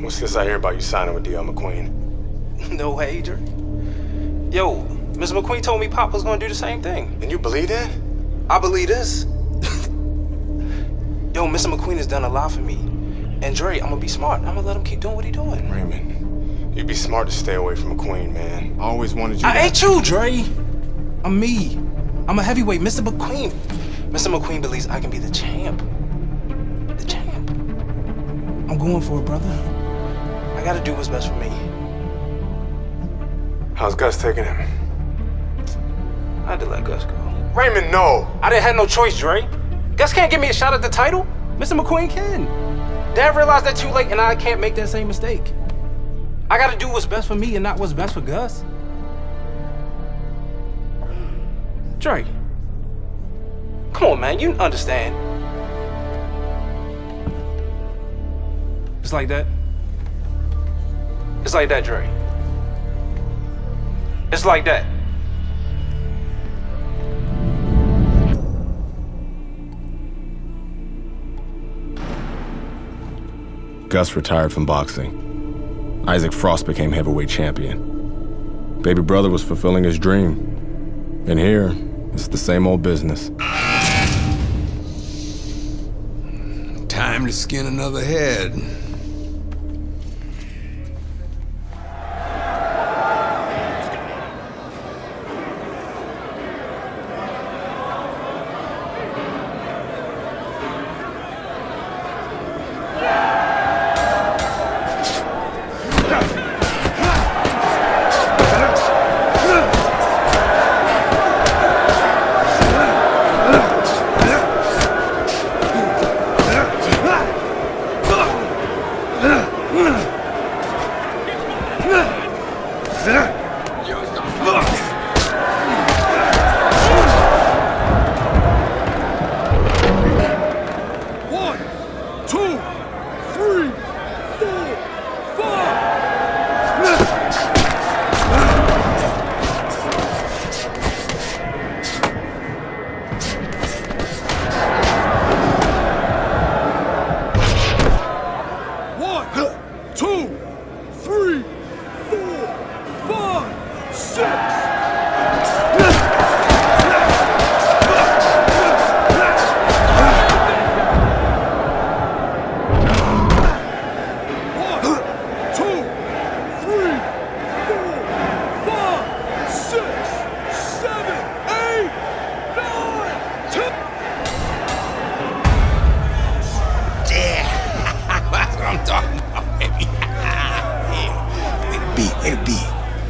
What's this I hear about you signing with D.L. McQueen? No way, Dre. Yo, Ms. McQueen told me Pop was gonna do the same thing. And you believe that? I believe this. Yo, Mr. McQueen has done a lot for me. And Dre, I'm gonna be smart. I'm gonna let him keep doing what he's doing. Raymond, you'd be smart to stay away from McQueen, man. I always wanted you I ain't you, Dre. I'm me. I'm a heavyweight, Mr. McQueen. Mr. McQueen believes I can be the champ. The champ. I'm going for it, brother. I gotta do what's best for me. How's Gus taking him? I had to let Gus go. Raymond, no! I didn't have no choice, Dre. Gus can't give me a shot at the title. Mr. McQueen can. Dad realized that too late, and I can't make that same mistake. I gotta do what's best for me and not what's best for Gus. Dre. Come on, man, you understand. It's like that. It's like that, Dre. It's like that. Gus retired from boxing. Isaac Frost became heavyweight champion. Baby brother was fulfilling his dream. And here, it's the same old business. Time to skin another head.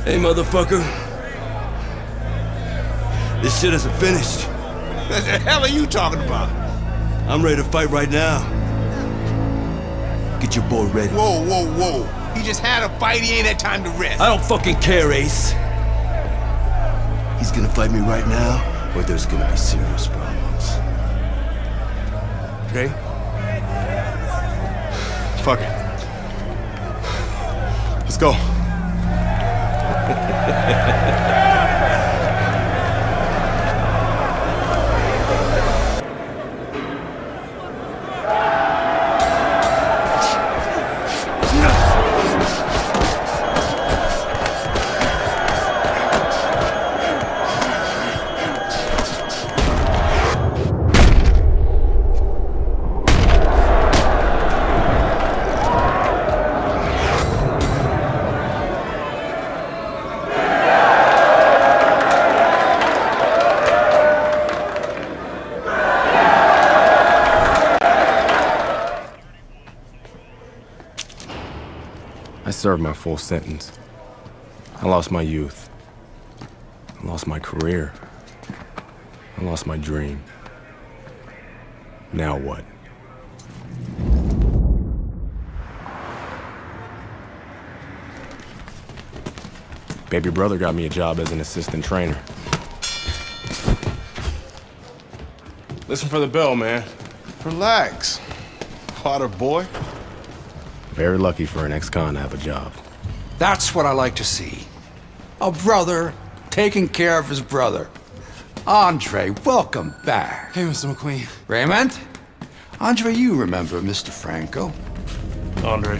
Hey, motherfucker. This shit isn't finished. What the hell are you talking about? I'm ready to fight right now. Get your boy ready. Whoa, whoa, whoa. He just had a fight, he ain't had time to rest. I don't fucking care, Ace. He's gonna fight me right now, or there's gonna be serious problems. Okay? Fuck it. Let's go. served my full sentence. I lost my youth. I lost my career. I lost my dream. Now what? Baby brother got me a job as an assistant trainer. Listen for the bell, man. Relax. Potter boy. Very lucky for an ex-con to have a job. That's what I like to see. A brother taking care of his brother. Andre, welcome back. Hey, Mr. McQueen. Raymond? Andre, you remember Mr. Franco. Andre.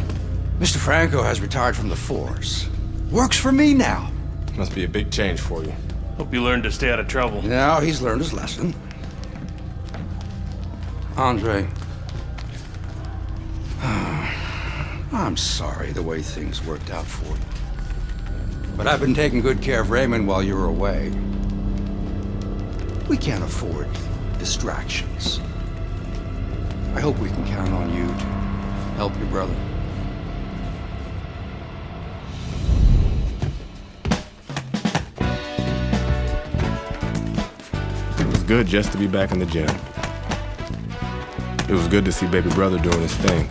Mr. Franco has retired from the force. Works for me now. Must be a big change for you. Hope you learned to stay out of trouble. Now he's learned his lesson. Andre, I'm sorry the way things worked out for you. But I've been taking good care of Raymond while you were away. We can't afford distractions. I hope we can count on you to help your brother. It was good just to be back in the gym. It was good to see baby brother doing his thing.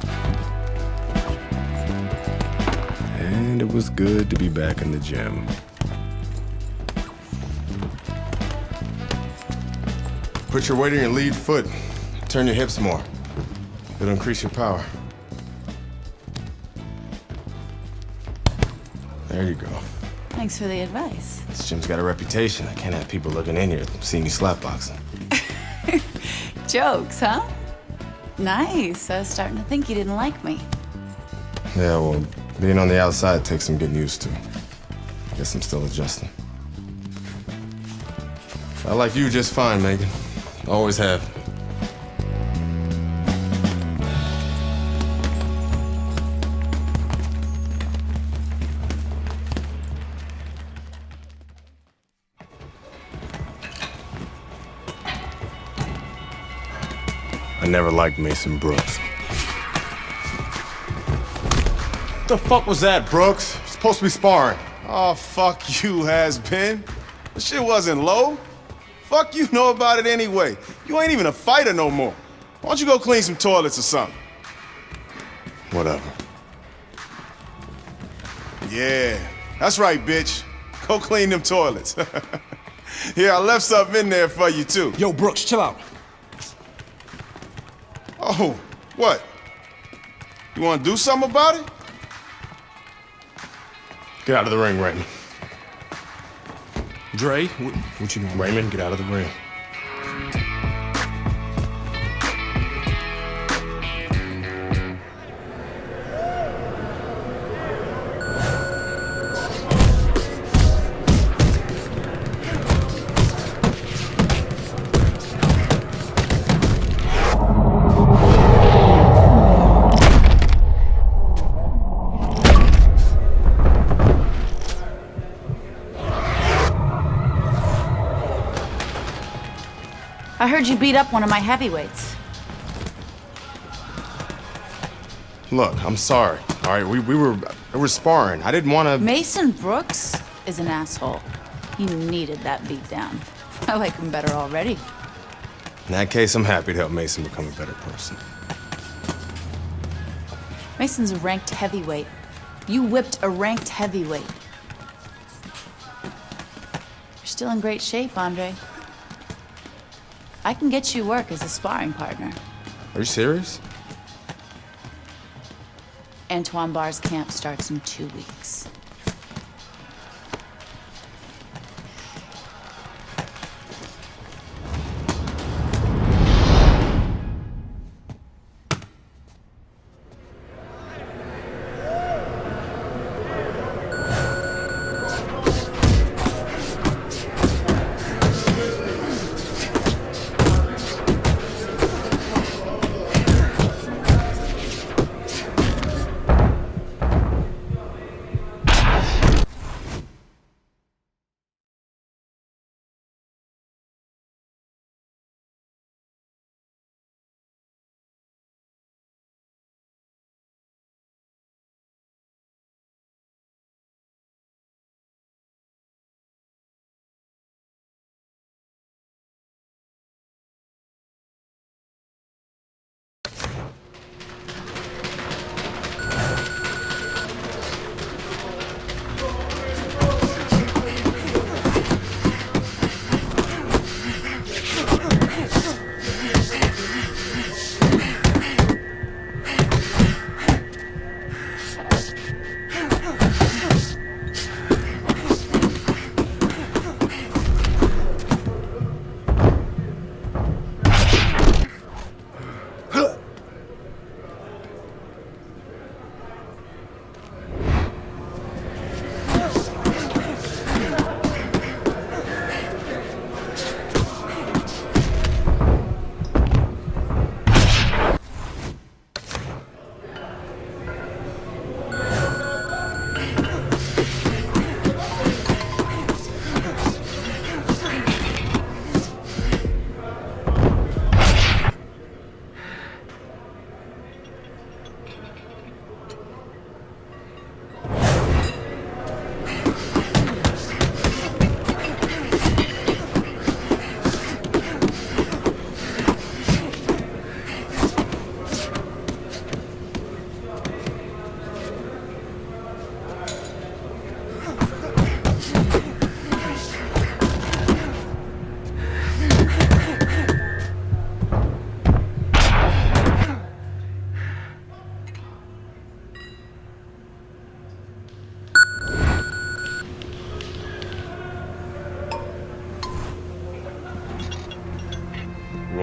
And it was good to be back in the gym. Put your weight on your lead foot. Turn your hips more. It'll increase your power. There you go. Thanks for the advice. This gym's got a reputation. I can't have people looking in here seeing you slapboxing. Jokes, huh? Nice. I was starting to think you didn't like me. Yeah, well, being on the outside takes some getting used to. Guess I'm still adjusting. I like you just fine, Megan. Always have. I never liked Mason Brooks. What the fuck was that, Brooks? You're supposed to be sparring. Oh, fuck you, has-been. The shit wasn't low. Fuck you know about it anyway. You ain't even a fighter no more. Why don't you go clean some toilets or something? Whatever. Yeah, that's right, bitch. Go clean them toilets. Yeah, I left something in there for you, too. Yo, Brooks, chill out. Oh, what? You want to do something about it? Get out of the ring, Raymond. Dre, what you doing? Raymond, get out of the ring. I heard you beat up one of my heavyweights. Look, I'm sorry. All right, we were sparring. I didn't want to. Mason Brooks is an asshole. He needed that beat down. I like him better already. In that case, I'm happy to help Mason become a better person. Mason's a ranked heavyweight. You whipped a ranked heavyweight. You're still in great shape, Andre. I can get you work as a sparring partner. Are you serious? Antoine Barr's camp starts in 2 weeks.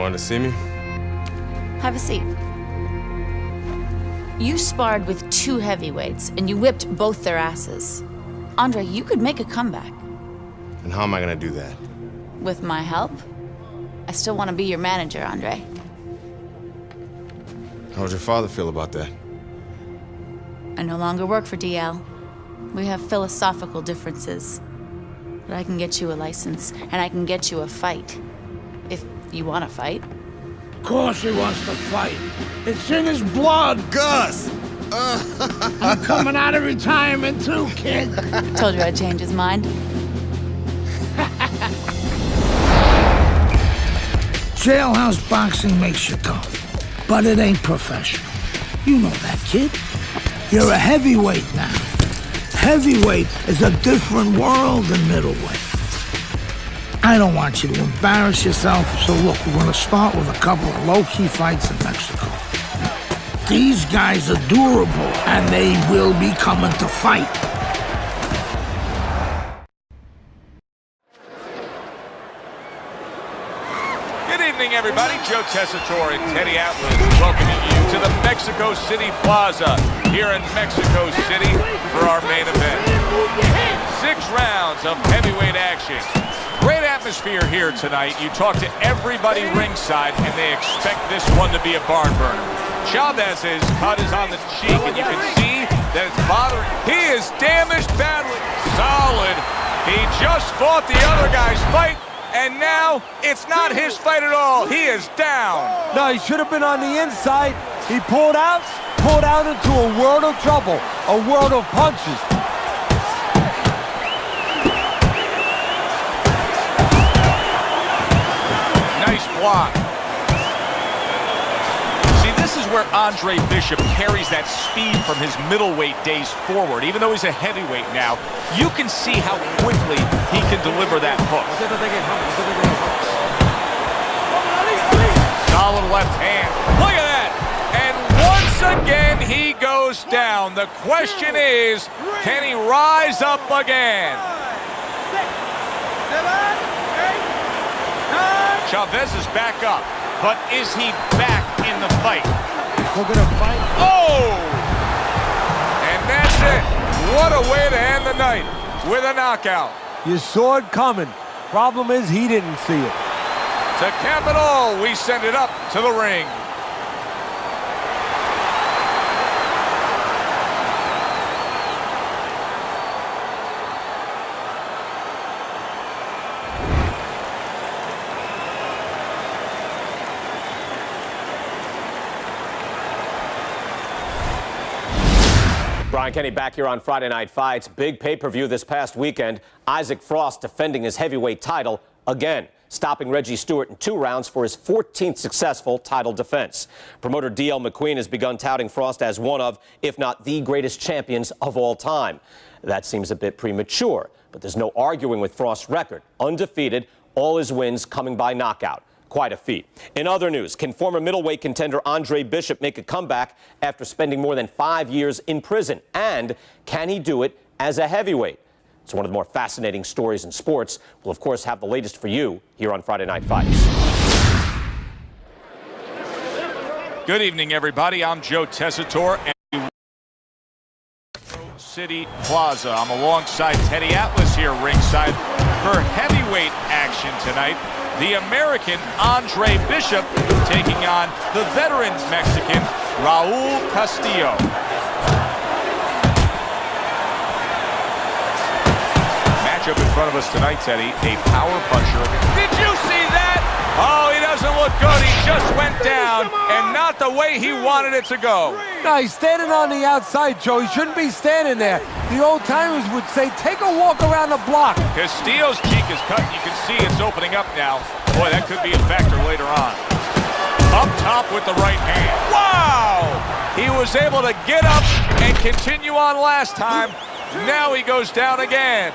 wanted to see me? Have a seat. You sparred with 2 heavyweights, and you whipped both their asses. Andre, you could make a comeback. And how am I gonna do that? With my help? I still want to be your manager, Andre. How would your father feel about that? I no longer work for DL. We have philosophical differences. But I can get you a license, and I can get you a fight. If you want to fight. Of course he wants to fight. It's in his blood. Gus! I'm coming out of retirement too, kid. Told you I'd change his mind. Jailhouse boxing makes you tough, but it ain't professional. You know that, kid. You're a heavyweight now. Heavyweight is a different world than middleweight. I don't want you to embarrass yourself, so look, we're gonna start with a couple of low-key fights in Mexico. These guys are durable, and they will be coming to fight. Good evening, everybody. Joe Tessitore and Teddy Atlas welcoming you to the Mexico City Plaza here in Mexico City for our main event. 6 rounds of heavyweight action. Great atmosphere here tonight. You talk to everybody ringside, and they expect this one to be a barn burner. Chavez's cut is on the cheek, and you can see that it's bothering. He is damaged badly. Solid. He just fought the other guy's fight. And now, it's not his fight at all. He is down. No, he should have been on the inside. He pulled out into a world of trouble, a world of punches. Nice block. See, this is where Andre Bishop carries that speed from his middleweight days forward. Even though he's a heavyweight now, you can see how quickly he can deliver that hook. Solid left hand. Look at that. And once again, he goes down. The question is, can he rise up again? Chavez is back up, but is he back in the fight? We're gonna fight. Oh! And that's it. What a way to end the night with a knockout. You saw it coming. Problem is, he didn't see it. To cap it all, we send it up to the ring. Brian Kenny back here on Friday Night Fights. Big pay-per-view this past weekend. Isaac Frost defending his heavyweight title again, stopping Reggie Stewart in 2 rounds for his 14th successful title defense. Promoter D.L. McQueen has begun touting Frost as one of, if not the greatest champions of all time. That seems a bit premature, but there's no arguing with Frost's record. Undefeated, all his wins coming by knockout. Quite a feat. In other news, can former middleweight contender Andre Bishop make a comeback after spending more than 5 years in prison? And can he do it as a heavyweight? It's one of the more fascinating stories in sports. We'll, of course, have the latest for you here on Friday Night Fights. Good evening, everybody. I'm Joe Tessitore, and City Plaza. I'm alongside Teddy Atlas here ringside for heavyweight action tonight. The American Andre Bishop taking on the veteran Mexican Raul Castillo. Matchup in front of us tonight, Teddy, a power puncher. Did you see that? Oh, he doesn't look good. He just went down, and not the way he wanted it to go. No, he's standing on the outside, Joe. He shouldn't be standing there. The old-timers would say, take a walk around the block. Castillo's cheek is cut. You can see it's opening up now. Boy, that could be a factor later on. Up top with the right hand. Wow! He was able to get up and continue on last time. Now he goes down again.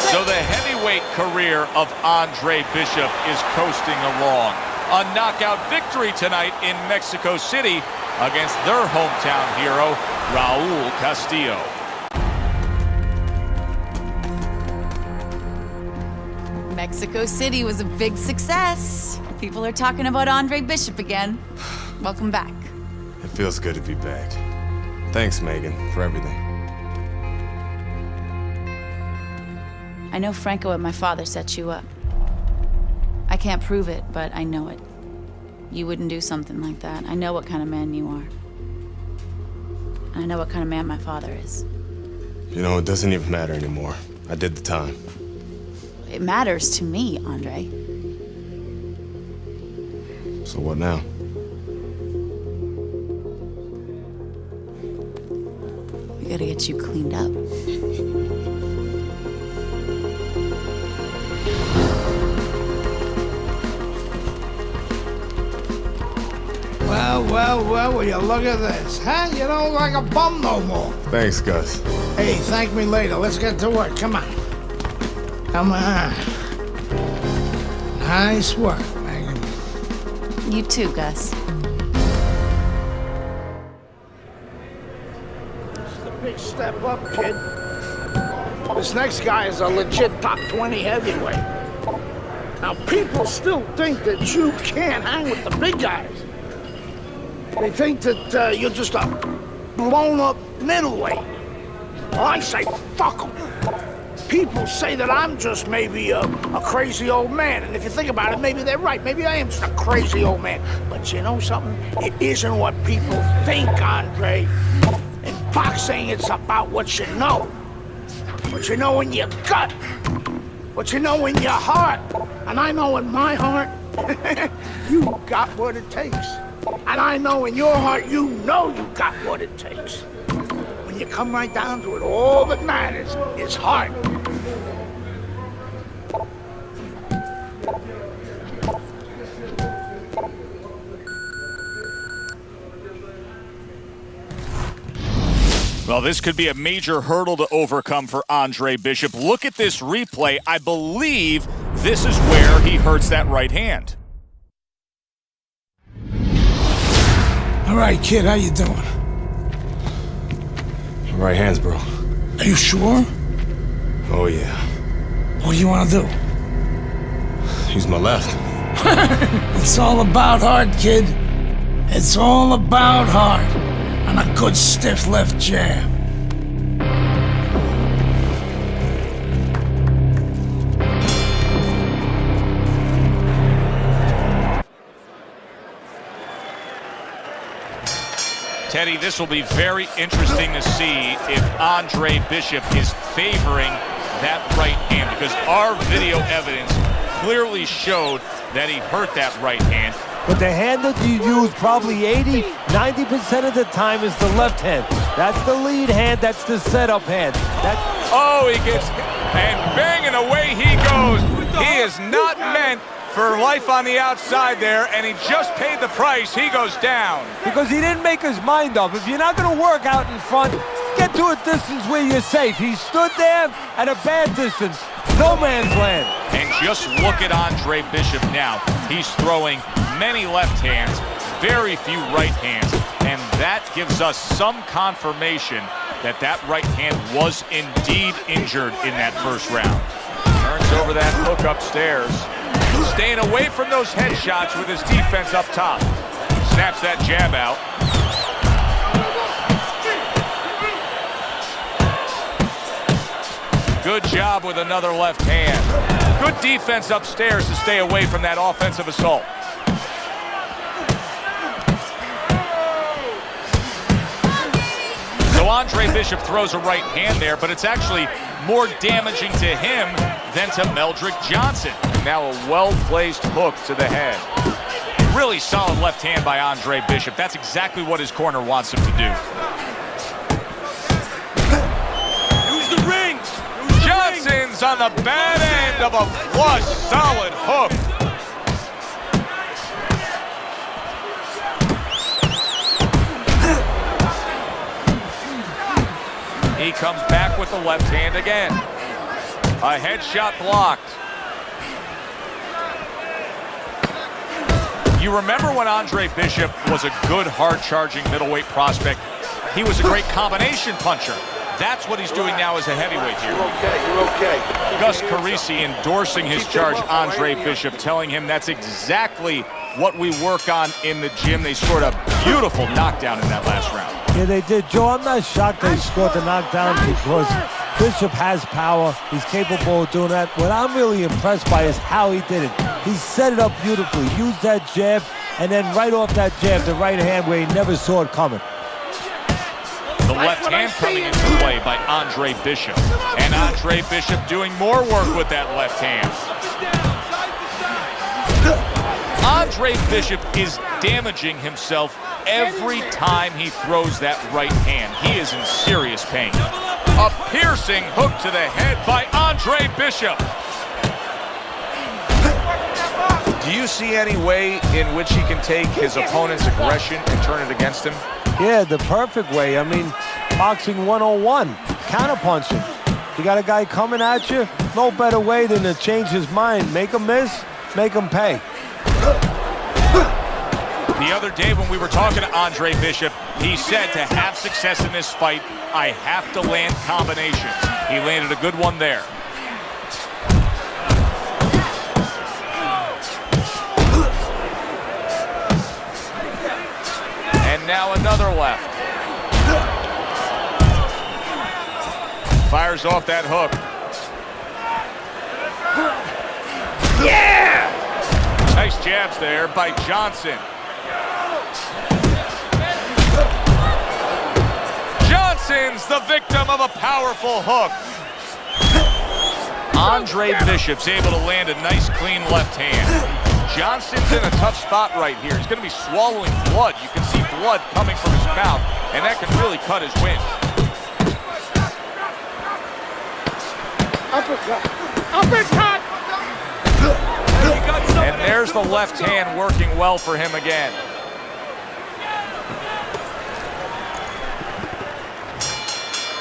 So the heavyweight career of Andre Bishop is coasting along. A knockout victory tonight in Mexico City against their hometown hero, Raul Castillo. Mexico City was a big success. People are talking about Andre Bishop again. Welcome back. It feels good to be back. Thanks, Megan, for everything. I know Franco and my father set you up. I can't prove it, but I know it. You wouldn't do something like that. I know what kind of man you are. And I know what kind of man my father is. You know, it doesn't even matter anymore. I did the time. It matters to me, Andre. So what now? We gotta get you cleaned up. Well, will you look at this, huh? You don't look like a bum no more. Thanks, Gus. Hey, thank me later. Let's get to work. Come on. Come on. Nice work, Megan. You too, Gus. This is a big step up, kid. This next guy is a legit top 20 heavyweight. Now, people still think that you can't hang with the big guys. They think that you're just a blown-up middleweight. Well, I say, fuck them. People say that I'm just maybe a crazy old man, and if you think about it, maybe they're right. Maybe I am just a crazy old man. But you know something? It isn't what people think, Andre. In boxing, it's about what you know. What you know in your gut. What you know in your heart. And I know in my heart, you got what it takes. And I know in your heart, you know you got what it takes. When you come right down to it, all that matters is heart. Well, this could be a major hurdle to overcome for Andre Bishop. Look at this replay. I believe this is where he hurts that right hand. All right, kid, how you doing? Right hands, bro. Are you sure? Oh, yeah. What do you want to do? Use my left. It's all about heart, kid. It's all about heart. And a good stiff left jab. Teddy, this will be very interesting to see if Andre Bishop is favoring that right hand, because our video evidence clearly showed that he hurt that right hand. But the hand that you use probably 80–90% of the time is the left hand. That's the lead hand, that's the setup hand. Oh, he gets, and banging away he goes. He is not meant for life on the outside there, and he just paid the price. He goes down. Because he didn't make his mind up. If you're not going to work out in front, get to a distance where you're safe. He stood there at a bad distance. No man's land. And just look at Andre Bishop now. He's throwing many left hands, very few right hands, and that gives us some confirmation that that right hand was indeed injured in that first round. Turns over that hook upstairs. Staying away from those headshots with his defense up top. Snaps that jab out. Good job with another left hand. Good defense upstairs to stay away from that offensive assault. So Andre Bishop throws a right hand there, but it's actually more damaging to him than to Meldrick Johnson. Now a well-placed hook to the head. Really solid left hand by Andre Bishop. That's exactly what his corner wants him to do. Use the ring! Johnson's on the bad end of a flush, solid hook. He comes back with the left hand again. A headshot blocked. You remember when Andre Bishop was a good, hard-charging middleweight prospect? He was a great combination puncher. That's what he's doing now as a heavyweight here. You're okay. Gus Carisi endorsing his charge, Andre Bishop, telling him that's exactly what we work on in the gym. They scored a beautiful knockdown in that last round. Yeah, they did. Joe, I'm not shocked they scored the knockdown because Bishop has power. He's capable of doing that. What I'm really impressed by is how he did it. He set it up beautifully, used that jab, and then right off that jab, the right hand where he never saw it coming. The left hand coming into play by Andre Bishop. And Andre Bishop doing more work with that left hand. Andre Bishop is damaging himself every time he throws that right hand. He is in serious pain. A piercing hook to the head by Andre Bishop. Do you see any way in which he can take his opponent's aggression and turn it against him? Yeah, the perfect way. I mean, boxing 101, counterpunching. You got a guy coming at you, no better way than to change his mind. Make him miss, make him pay. The other day when we were talking to Andre Bishop, he said to have success in this fight, I have to land combinations. He landed a good one there. And now another left. Fires off that hook. Yeah! Nice jabs there by Johnson. Johnson's the victim of a powerful hook. Andre Bishop's able to land a nice clean left hand. Johnson's in a tough spot right here. He's going to be swallowing blood. You can see blood coming from his mouth, and that can really cut his win. Uppercut! Uppercut! And there's the left hand working well for him again.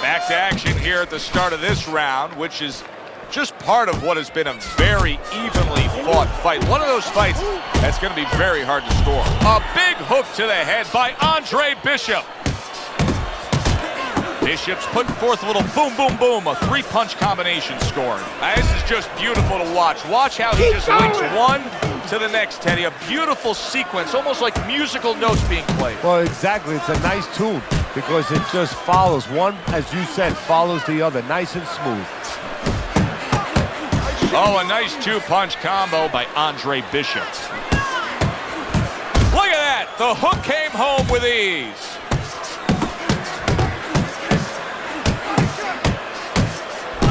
Back to action here at the start of this round, which is just part of what has been a very evenly fought fight. One of those fights that's going to be very hard to score. A big hook to the head by Andre Bishop. Bishop's putting forth a little boom, boom, boom, a three-punch combination scored. This is just beautiful to watch. Watch how he just links one to the next, Teddy. A beautiful sequence, almost like musical notes being played. Well, exactly. It's a nice tune because it just follows. One, as you said, follows the other, nice and smooth. Oh, a nice two-punch combo by Andre Bishop. Look at that. The hook came home with ease.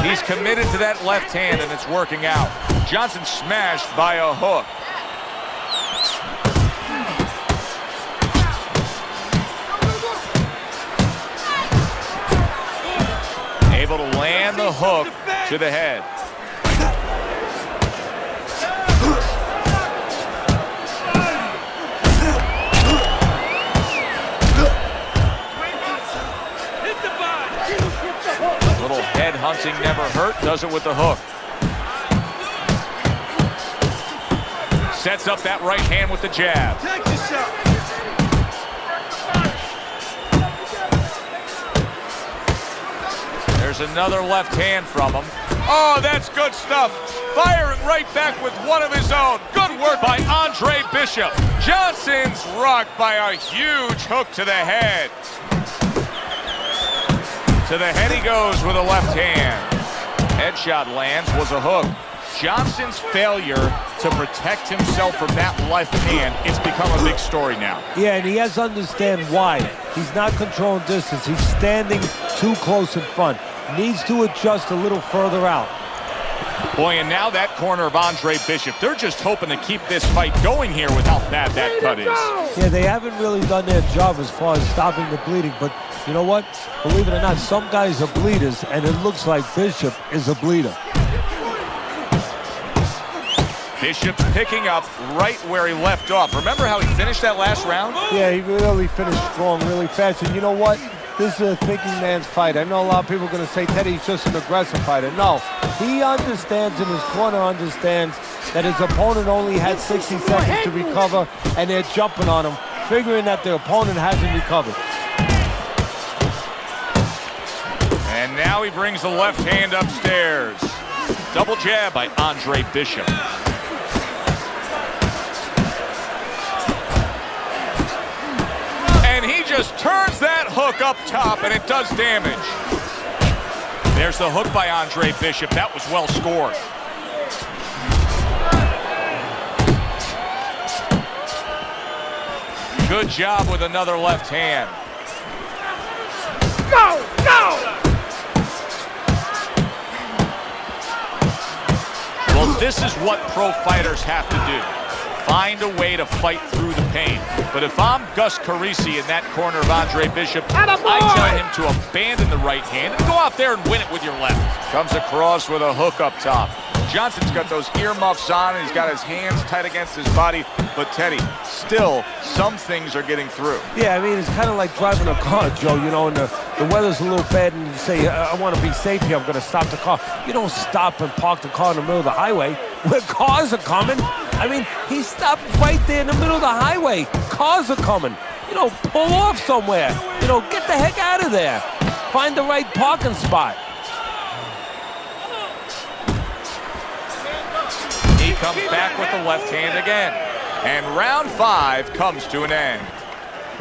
He's committed to that left hand, and it's working out. Johnson smashed by a hook. Able to land the hook to the head. Little head hunting never hurt, does it with the hook. Sets up that right hand with the jab. There's another left hand from him. Oh, that's good stuff. Firing right back with one of his own. Good work by Andre Bishop. Johnson's rocked by a huge hook to the head. To the head he goes with a left hand. Headshot lands, was a hook. Johnson's failure to protect himself from that left hand, it's become a big story now. Yeah, and he has to understand why. He's not controlling distance. He's standing too close in front. Needs to adjust a little further out. Boy, and now that corner of Andre Bishop, they're just hoping to keep this fight going here with how bad that cut is. Yeah, they haven't really done their job as far as stopping the bleeding, but you know what? Believe it or not, some guys are bleeders, and it looks like Bishop is a bleeder. Bishop's picking up right where he left off. Remember how he finished that last round? Yeah, he really finished strong, really fast. And you know what? This is a thinking man's fight. I know a lot of people are going to say Teddy's just an aggressive fighter. No, he understands, and his corner understands that his opponent only had 60 seconds to recover, and they're jumping on him, figuring that their opponent hasn't recovered. Now he brings the left hand upstairs. Double jab by Andre Bishop. And he just turns that hook up top, and it does damage. There's the hook by Andre Bishop. That was well scored. Good job with another left hand. Go! Go! Well, this is what pro fighters have to do. Find a way to fight through the pain. But if I'm Gus Carisi in that corner of Andre Bishop, I tell him to abandon the right hand and go out there and win it with your left. Comes across with a hook up top. Johnson's got those earmuffs on, and he's got his hands tight against his body. But Teddy, still, some things are getting through. Yeah, I mean, it's kind of like driving a car, Joe, you know, and the weather's a little bad, and you say, I want to be safe here, I'm going to stop the car. You don't stop and park the car in the middle of the highway where cars are coming. I mean, he stopped right there in the middle of the highway. Cars are coming. You know, pull off somewhere. You know, get the heck out of there. Find the right parking spot. He comes back with the left hand again. And round 5 comes to an end.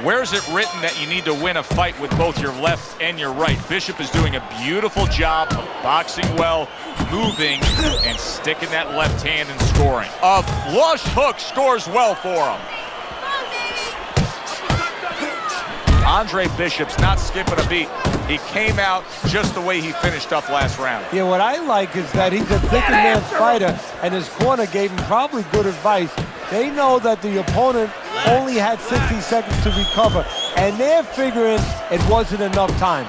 Where's it written that you need to win a fight with both your left and your right? Bishop is doing a beautiful job of boxing well, moving, and sticking that left hand and scoring. A flush hook scores well for him. Andre Bishop's not skipping a beat. He came out just the way he finished up last round. Yeah, what I like is that he's a thinking man's fighter, and his corner gave him probably good advice. They know that the opponent only had 60 seconds to recover, and they're figuring it wasn't enough time.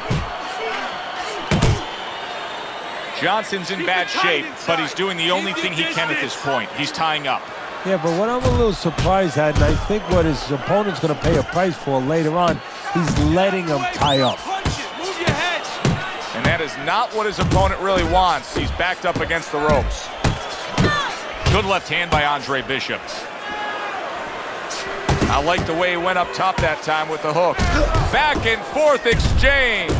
Johnson's in bad shape, but he's doing the only thing he can at this point. He's tying up. Yeah, but what I'm a little surprised at, and I think what his opponent's going to pay a price for later on, he's letting him tie up. And that is not what his opponent really wants. He's backed up against the ropes. Good left hand by Andre Bishop. I like the way he went up top that time with the hook. Back and forth exchange.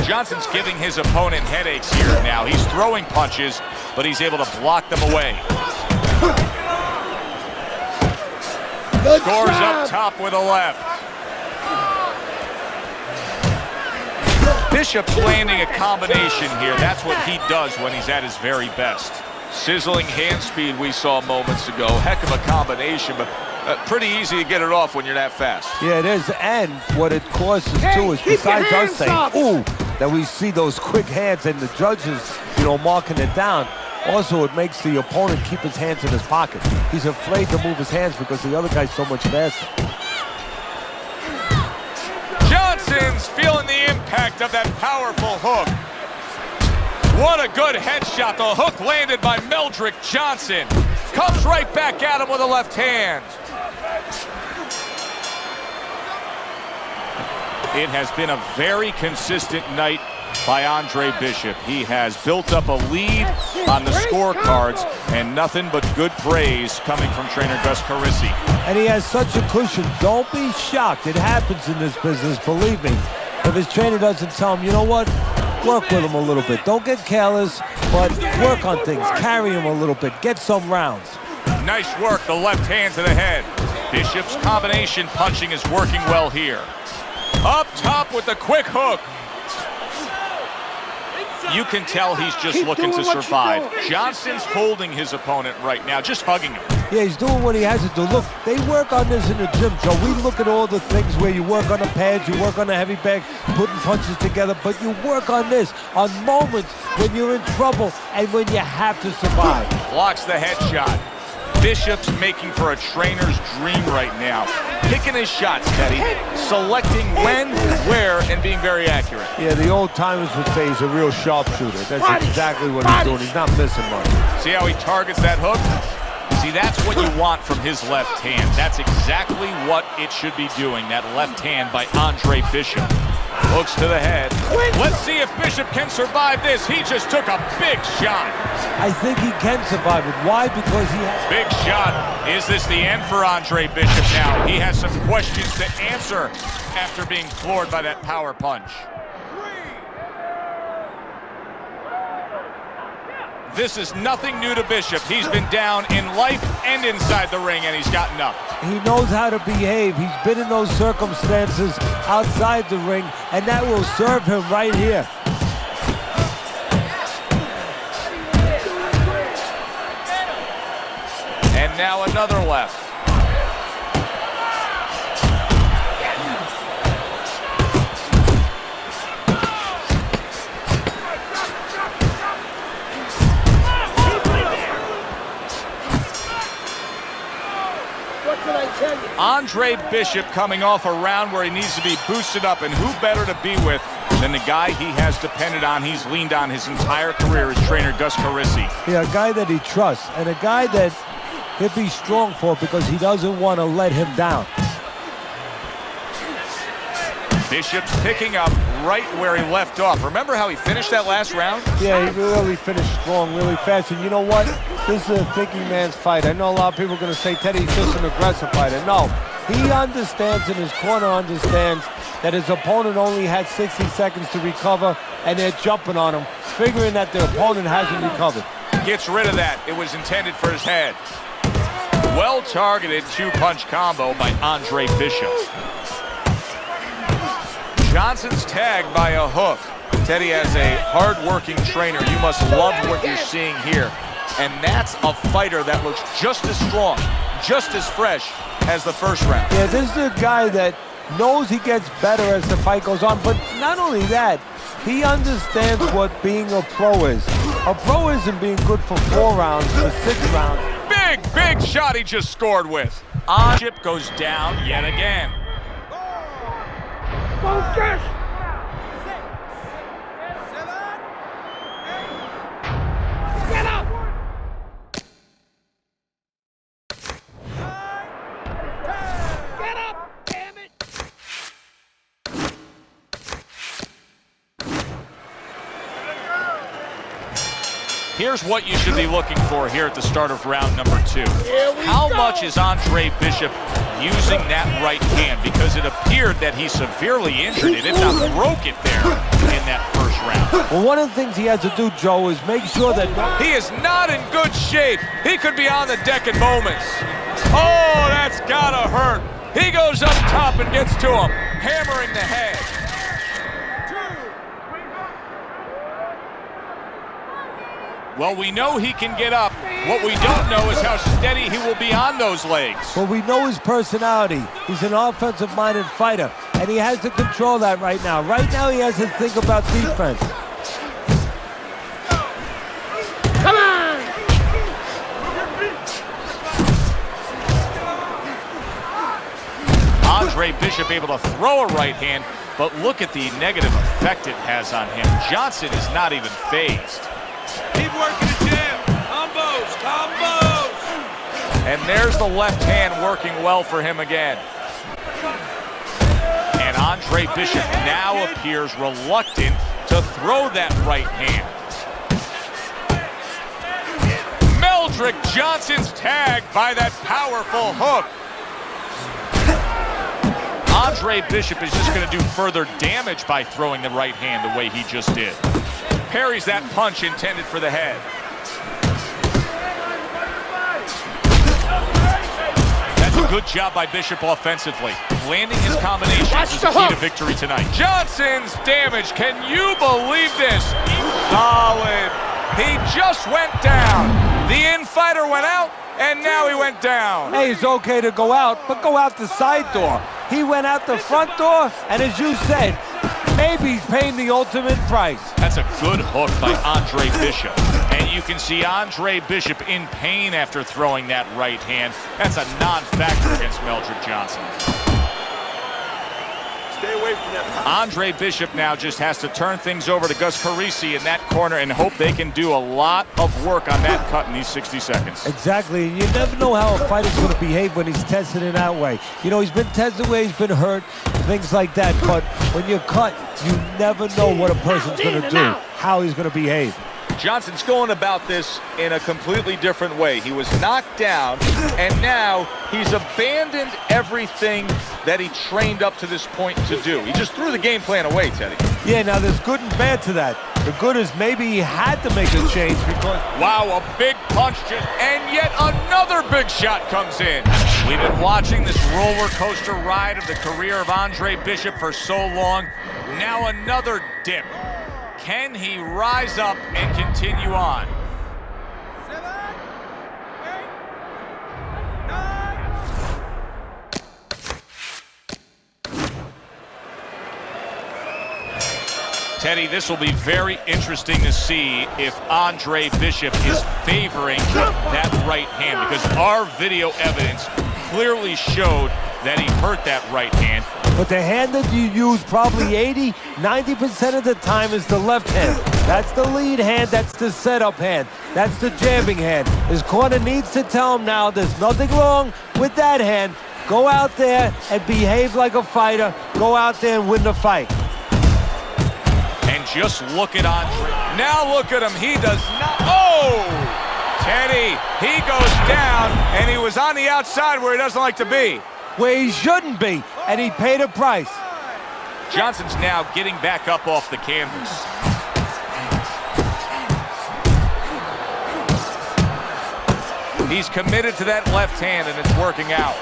Johnson's giving his opponent headaches here now. He's throwing punches, but he's able to block them away. Scores up top with a left. Bishop's landing a combination here. That's what he does when he's at his very best. Sizzling hand speed we saw moments ago. Heck of a combination, but pretty easy to get it off when you're that fast. Yeah, it is. And what it causes, too, is besides us saying, ooh, that we see those quick hands and the judges, you know, marking it down. Also, it makes the opponent keep his hands in his pocket. He's afraid to move his hands because the other guy's so much faster. Johnson's feeling the impact of that powerful hook. What a good headshot. The hook landed by Meldrick Johnson. Comes right back at him with a left hand. It has been a very consistent night by Andre Bishop. He has built up a lead on the scorecards, and nothing but good praise coming from trainer Gus Carisi. And he has such a cushion. Don't be shocked. It happens in this business, believe me. If his trainer doesn't tell him, you know what? Work with him a little bit. Don't get careless, but work on things. Carry him a little bit. Get some rounds. Nice work, the left hand to the head. Bishop's combination punching is working well here. Up top with the quick hook. You can tell he's just looking to survive. Johnson's holding his opponent right now, just hugging him. Yeah, he's doing what he has to do. Look, they work on this in the gym, Joe. We look at all the things where you work on the pads, you work on the heavy bag, putting punches together, but you work on this on moments when you're in trouble and when you have to survive. Blocks the headshot. Bishop's making for a trainer's dream right now. Picking his shots, Teddy. Selecting when, where, and being very accurate. Yeah, the old timers would say he's a real sharpshooter. That's exactly what he's doing. He's not missing much. See how he targets that hook? See, that's what you want from his left hand. That's exactly what it should be doing, that left hand by Andre Bishop. Hooks to the head. Let's see if Bishop can survive this. He just took a big shot. I think he can survive it. Why? Because he has... Big shot. Is this the end for Andre Bishop now? He has some questions to answer after being floored by that power punch. This is nothing new to Bishop. He's been down in life and inside the ring, and he's gotten up. He knows how to behave. He's been in those circumstances outside the ring, and that will serve him right here. And now another left. Andre Bishop coming off a round where he needs to be boosted up, and who better to be with than the guy he has depended on, he's leaned on his entire career, his trainer, Gus Carisi. Yeah, a guy that he trusts, and a guy that he'll be strong for because he doesn't want to let him down. Bishop's picking up right where he left off. Remember how he finished that last round? Yeah, he really finished strong, really fast. And you know what? This is a thinking man's fight. I know a lot of people are going to say Teddy's just an aggressive fighter. No, he understands, and his corner understands, that his opponent only had 60 seconds to recover, and they're jumping on him, figuring that their opponent hasn't recovered. Gets rid of that. It was intended for his head. Well-targeted two-punch combo by Andre Bishop. Johnson's tagged by a hook. Teddy, as a hard-working trainer, you must love what you're seeing here. And that's a fighter that looks just as strong, just as fresh as the first round. Yeah, this is a guy that knows he gets better as the fight goes on, but not only that, he understands what being a pro is. A pro isn't being good for 4 rounds or 6 rounds. Big shot he just scored with. Bishop goes down yet again. Focus! Get up! Get up, damn it! Here's what you should be looking for here at the start of round number 2. How much is Andre Bishop using that right hand? Because it appeared that he severely injured it, if not broke it there in that first round. Well, one of the things he has to do, Joe, is make sure that... He is not in good shape. He could be on the deck in moments. Oh, that's gotta hurt. He goes up top and gets to him, hammering the head. Well, we know he can get up. What we don't know is how steady he will be on those legs. Well, we know his personality. He's an offensive-minded fighter, and he has to control that right now. Right now, he has to think about defense. Come on! Andre Bishop able to throw a right hand, but look at the negative effect it has on him. Johnson is not even phased. Keep working the jam. Combos! And there's the left hand working well for him again. And Andre Bishop now appears reluctant to throw that right hand. Meldrick Johnson's tagged by that powerful hook. Andre Bishop is just going to do further damage by throwing the right hand the way he just did. Parries that punch intended for the head. That's a good job by Bishop offensively. Landing his combinations is the key to victory tonight. Johnson's damage. Can you believe this? Solid. He just went down. The in-fighter went out, and now he went down. Hey, it's okay to go out, but go out the side door. He went out the front door, and as you said, maybe he's paying the ultimate price. That's a good hook by Andre Bishop. And you can see Andre Bishop in pain after throwing that right hand. That's a non-factor against Meldrick Johnson. Stay away from that. Andre Bishop now just has to turn things over to Gus Carisi in that corner and hope they can do a lot of work on that cut in these 60 seconds. Exactly. You never know how a fighter's going to behave when he's tested in that way. You know, he's been tested where he's been hurt, things like that. But when you're cut, you never know what a person's going to do, how he's going to behave. Johnson's going about this in a completely different way. He was knocked down, and now he's abandoned everything that he trained up to this point to do. He just threw the game plan away, Teddy. Yeah, now there's good and bad to that. The good is maybe he had to make a change because... Wow, a big punch, and yet another big shot comes in. We've been watching this roller coaster ride of the career of Andre Bishop for so long. Now another dip. Can he rise up and continue on? Teddy, this will be very interesting to see if Andre Bishop is favoring that right hand, because our video evidence clearly showed that he hurt that right hand. But the hand that you use probably 90% of the time is the left hand. That's the lead hand, that's the setup hand, that's the jabbing hand. His corner needs to tell him now there's nothing wrong with that hand. Go out there and behave like a fighter. Go out there and win the fight. And just look at Andre. Now look at him. He does not. Oh! Teddy, he goes down, and he was on the outside where he doesn't like to be. Where he shouldn't be, and he paid a price. Johnson's now getting back up off the canvas. He's committed to that left hand, and it's working out.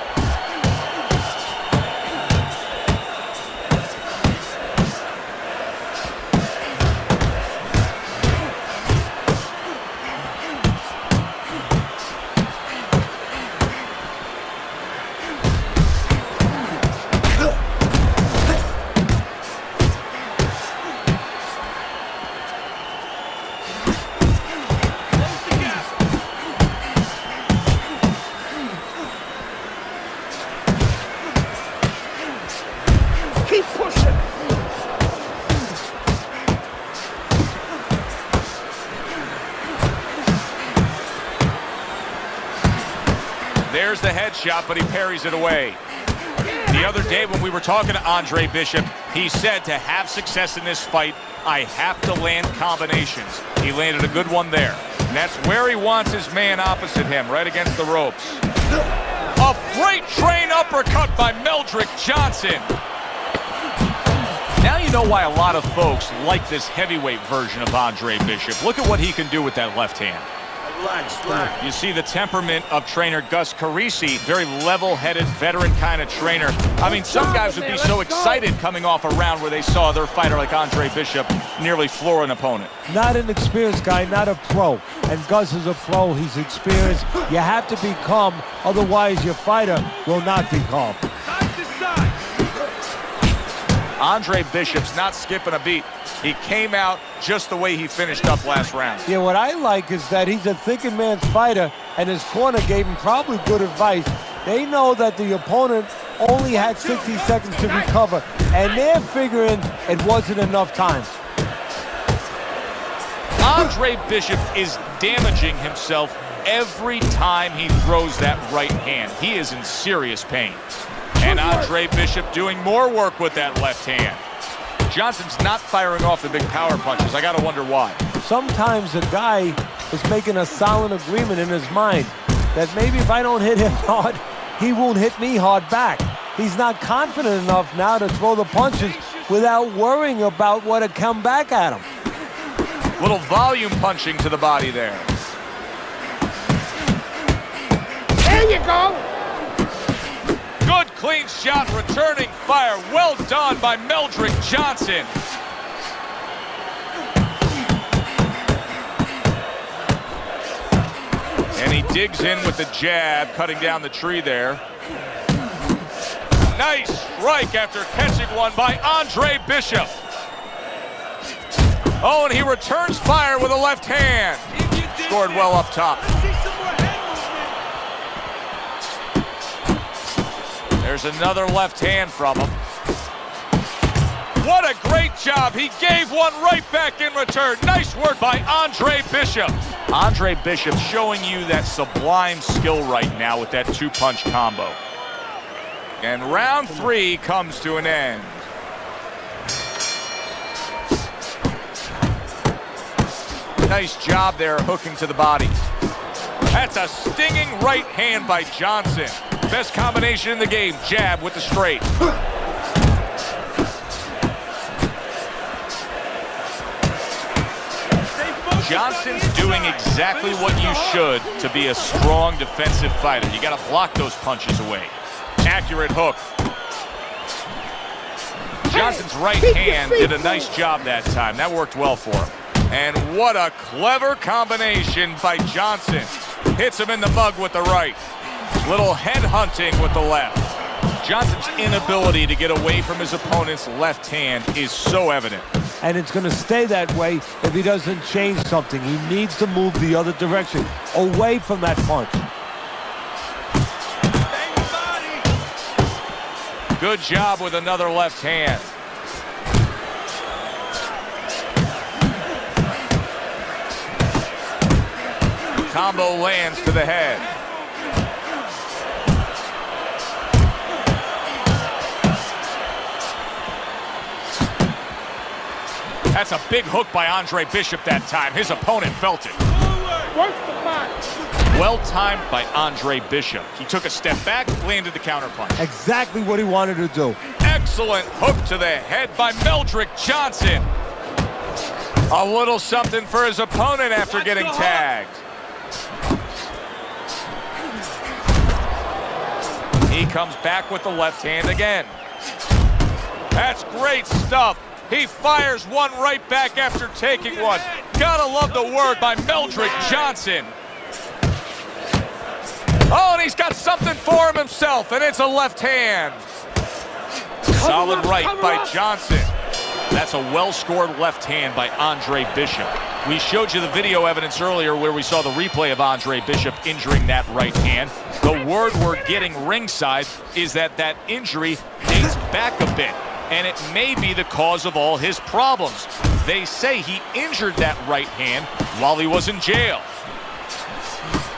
Keep pushing. There's the headshot, but he parries it away. The other day when we were talking to Andre Bishop, he said to have success in this fight, I have to land combinations. He landed a good one there. And that's where he wants his man opposite him, right against the ropes. A freight train uppercut by Meldrick Johnson. Now you know why a lot of folks like this heavyweight version of Andre Bishop. Look at what he can do with that left hand. Relax. You see the temperament of trainer Gus Carisi, very level-headed, veteran kind of trainer. I mean, some guys would be so excited coming off a round where they saw their fighter like Andre Bishop nearly floor an opponent. Not an experienced guy, not a pro. And Gus is a pro, he's experienced. You have to be calm, otherwise your fighter will not be calm. Andre Bishop's not skipping a beat. He came out just the way he finished up last round. Yeah, what I like is that he's a thinking man's fighter, and his corner gave him probably good advice. They know that the opponent only had 60 seconds to recover, and they're figuring it wasn't enough time. Andre Bishop is damaging himself every time he throws that right hand. He is in serious pain. And Andre Bishop doing more work with that left hand. Johnson's not firing off the big power punches. I gotta wonder why. Sometimes a guy is making a solid agreement in his mind that maybe if I don't hit him hard, he won't hit me hard back. He's not confident enough now to throw the punches without worrying about what will come back at him. Little volume punching to the body there. There you go. Good clean shot, returning fire. Well done by Meldrick Johnson. And he digs in with the jab, cutting down the tree there. Nice strike after catching one by Andre Bishop. Oh, and he returns fire with a left hand. Scored well up top. There's another left hand from him. What a great job. He gave one right back in return. Nice work by Andre Bishop. Andre Bishop showing you that sublime skill right now with that two-punch combo. And round 3 comes to an end. Nice job there hooking to the body. That's a stinging right hand by Johnson. Best combination in the game, jab with the straight. Johnson's doing exactly what you should to be a strong defensive fighter. You got to block those punches away. Accurate hook. Johnson's right hand did a nice job that time. That worked well for him. And what a clever combination by Johnson. Hits him in the mug with the right. Little head hunting with the left. Johnson's inability to get away from his opponent's left hand is so evident. And it's going to stay that way if he doesn't change something. He needs to move the other direction, away from that punch. Good job with another left hand. Combo lands to the head. That's a big hook by Andre Bishop that time. His opponent felt it. Well timed by Andre Bishop. He took a step back, landed the counterpunch. Exactly what he wanted to do. Excellent hook to the head by Meldrick Johnson. A little something for his opponent after getting tagged. He comes back with the left hand again. That's great stuff. He fires one right back after taking one. Gotta love the work by Meldrick Johnson. Oh, and he's got something for him himself, and it's a left hand. Solid right by Johnson. That's a well-scored left hand by Andre Bishop. We showed you the video evidence earlier where we saw the replay of Andre Bishop injuring that right hand. The word we're getting ringside is that that injury dates back a bit, and it may be the cause of all his problems. They say he injured that right hand while he was in jail.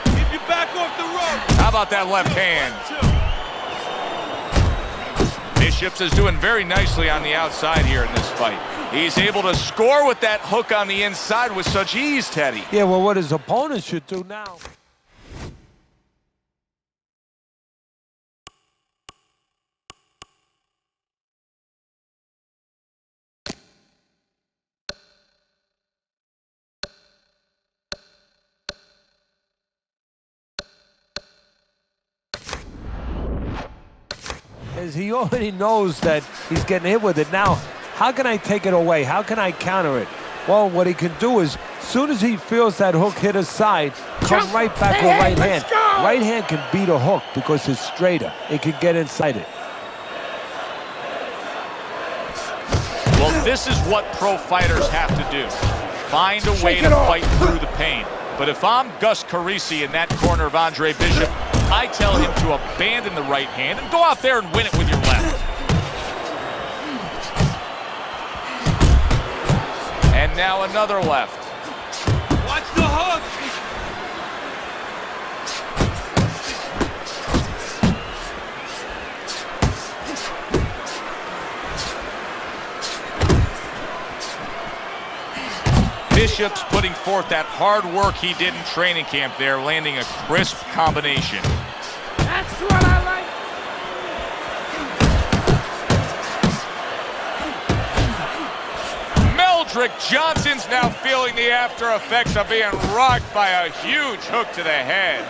Keep your back off the rope. How about that left hand? Bishops is doing very nicely on the outside here in this fight. He's able to score with that hook on the inside with such ease, Teddy. Yeah, well, what his opponent should do now. Is he already knows that he's getting hit with it. Now, how can I take it away? How can I counter it? Well, what he can do is, as soon as he feels that hook hit his side, come right back with right hand. Right hand can beat a hook because it's straighter. It can get inside it. Well, this is what pro fighters have to do. Find a way to fight through the pain. But if I'm Gus Carisi in that corner of Andre Bishop, I tell him to abandon the right hand and go out there and win it with your left. And now another left. Watch the hook. Bishop's putting forth that hard work he did in training camp there, landing a crisp combination. That's what I like. Meldrick Johnson's now feeling the after effects of being rocked by a huge hook to the head.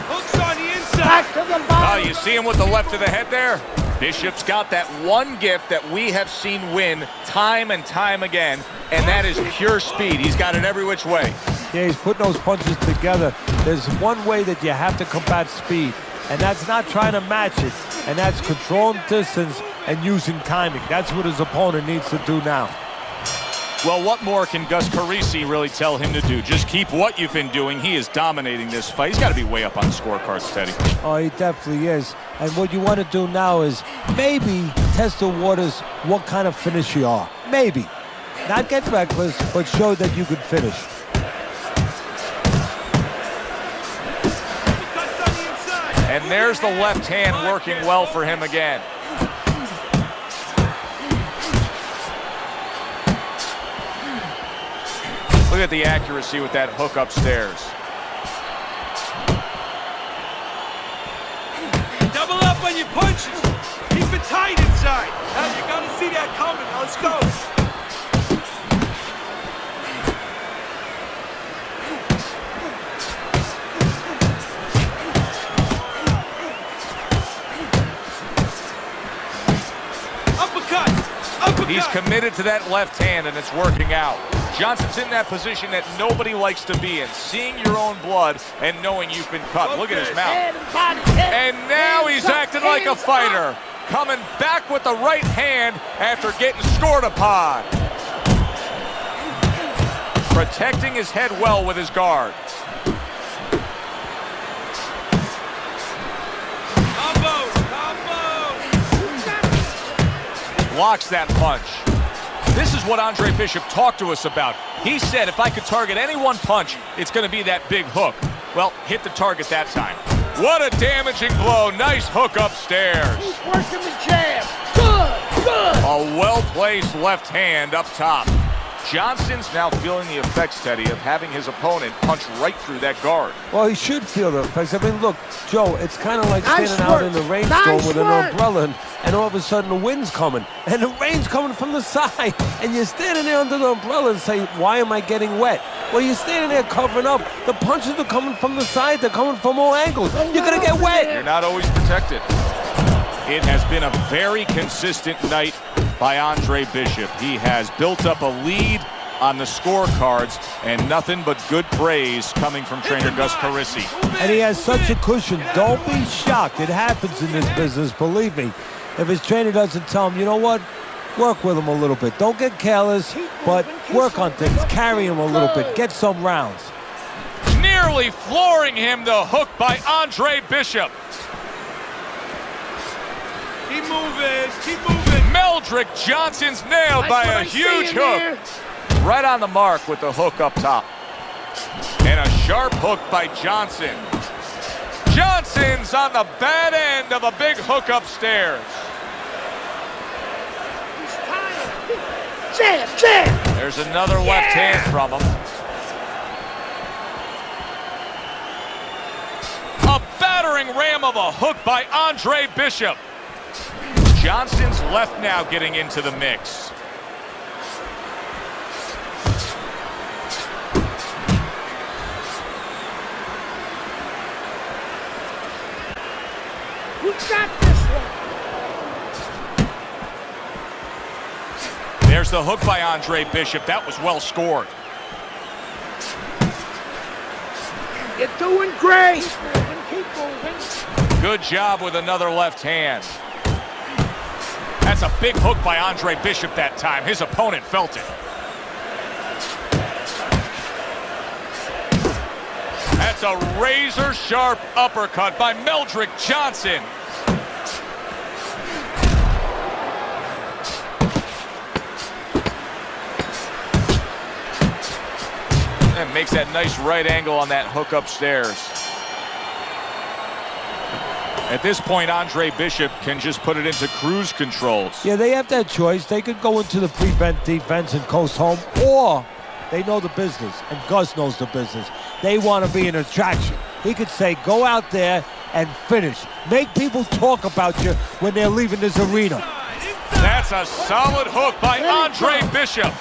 Hooks on the inside. Oh, you see him with the left to the head there? Bishop's got that one gift that we have seen win time and time again, and that is pure speed. He's got it every which way. Yeah, he's putting those punches together. There's one way that you have to combat speed, and that's not trying to match it, and that's controlling distance and using timing. That's what his opponent needs to do now. Well, what more can Gus Carisi really tell him to do? Just keep what you've been doing. He is dominating this fight. He's got to be way up on the scorecards, Teddy. Oh, he definitely is. And what you want to do now is maybe test the waters what kind of finish you are. Maybe. Not get reckless, but show that you can finish. And there's the left hand working well for him again. Look at the accuracy with that hook upstairs. Double up on your punches. Keep it tight inside. Now you gotta see that coming. Now let's go. He's committed to that left hand, and it's working out. Johnson's in that position that nobody likes to be in, seeing your own blood and knowing you've been cut. Look at his mouth. And now he's acting like a fighter, coming back with the right hand after getting scored upon. Protecting his head well with his guard. Blocks that punch. This is what Andre Bishop talked to us about. He said if I could target any one punch, it's going to be that big hook. Well, hit the target that time. What a damaging blow. Nice hook upstairs. He's working the jab. Good. A well-placed left hand up top. Johnson's now feeling the effects, Teddy, of having his opponent punch right through that guard. Well, he should feel the effects. I mean, look, Joe, it's kind of like standing out in the rainstorm with an umbrella, and all of a sudden the wind's coming, and the rain's coming from the side, and you're standing there under the umbrella and say, why am I getting wet? Well, you're standing there covering up. The punches are coming from the side. They're coming from all angles. You're going to get wet. You're not always protected. It has been a very consistent night by Andre Bishop. He has built up a lead on the scorecards, and nothing but good praise coming from trainer Gus Carisi. And he has such a cushion. Don't be shocked. It happens in this business, believe me. If his trainer doesn't tell him, you know what? Work with him a little bit. Don't get careless, but work on things. Carry him a little bit. Get some rounds. Nearly flooring him, the hook by Andre Bishop. Keep moving, keep moving. Meldrick Johnson's nailed by a huge hook. Right on the mark with the hook up top. And a sharp hook by Johnson. Johnson's on the bad end of a big hook upstairs. Jab. There's another left hand from him. A battering ram of a hook by Andre Bishop. Johnson's left now getting into the mix. We got this one. There's the hook by Andre Bishop. That was well scored. You're doing great. Keep moving. Good job with another left hand. That's a big hook by Andre Bishop that time. His opponent felt it. That's a razor-sharp uppercut by Meldrick Johnson. And makes that nice right angle on that hook upstairs. At this point, Andre Bishop can just put it into cruise controls. Yeah, they have that choice. They could go into the prevent defense and coast home, or they know the business, and Gus knows the business. They want to be an attraction. He could say, go out there and finish. Make people talk about you when they're leaving this arena. That's a solid hook by Andre Bishop.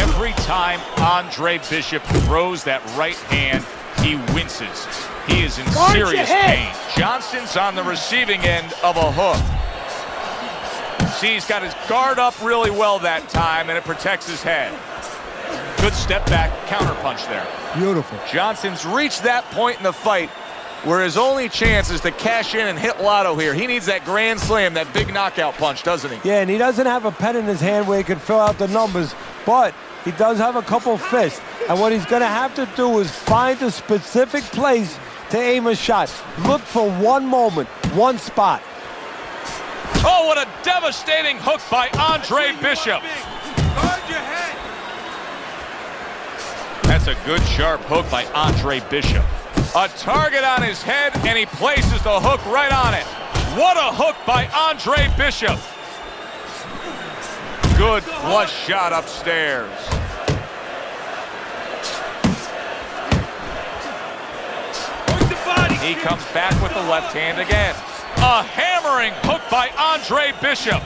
Every time Andre Bishop throws that right hand, he winces. He is in serious pain. Johnson's on the receiving end of a hook. See, he's got his guard up really well that time, and it protects his head. Good step back counterpunch there. Beautiful. Johnson's reached that point in the fight where his only chance is to cash in and hit lotto here. He needs that grand slam, that big knockout punch, doesn't he? Yeah, and he doesn't have a pen in his hand where he can fill out the numbers, but he does have a couple fists. And what he's going to have to do is find a specific place to aim a shot. Look for one moment, one spot. Oh, what a devastating hook by Andre Bishop. Guard your head. That's a good sharp hook by Andre Bishop. A target on his head, and he places the hook right on it. What a hook by Andre Bishop. Good flush shot upstairs. He comes back with the left hand again. A hammering hook by Andre Bishop.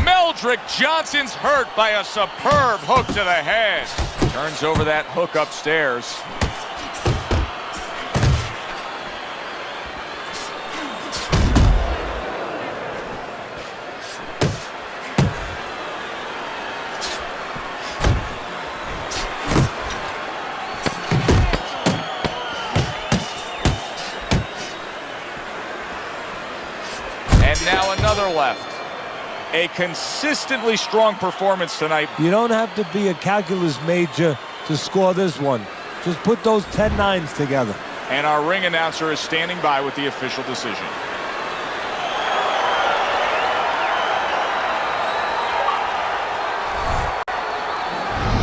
Meldrick Johnson's hurt by a superb hook to the head. Turns over that hook upstairs. now another left. A consistently strong performance tonight. You don't have to be a calculus major to score this one. Just put those 10 nines together. And our ring announcer is standing by with the official decision.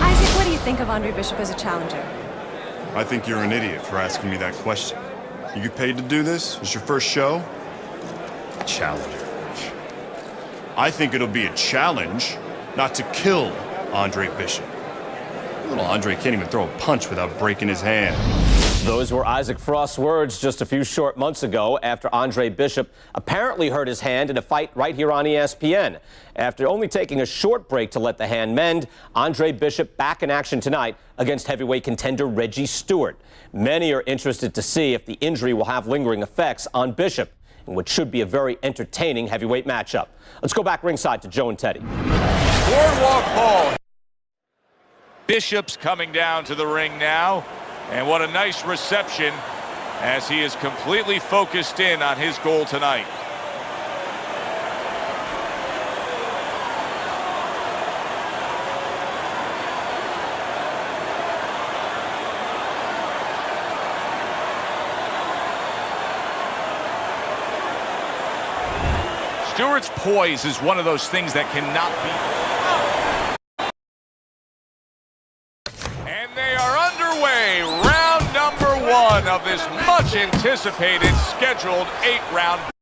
Isaac, what do you think of Andre Bishop as a challenger? I think you're an idiot for asking me that question. You get paid to do this? It's your first show? Challenger. I think it'll be a challenge not to kill Andre Bishop. Little Andre can't even throw a punch without breaking his hand. Those were Isaac Frost's words just a few short months ago after Andre Bishop apparently hurt his hand in a fight right here on ESPN. After only taking a short break to let the hand mend, Andre Bishop back in action tonight against heavyweight contender Reggie Stewart. Many are interested to see if the injury will have lingering effects on Bishop, in what should be a very entertaining heavyweight matchup. Let's go back ringside to Joe and Teddy. Boardwalk Hall. Bishop's coming down to the ring now. And what a nice reception as he is completely focused in on his goal tonight. Stewart's poise is one of those things that cannot be. And they are underway. Round number 1 of this much anticipated scheduled 8-round.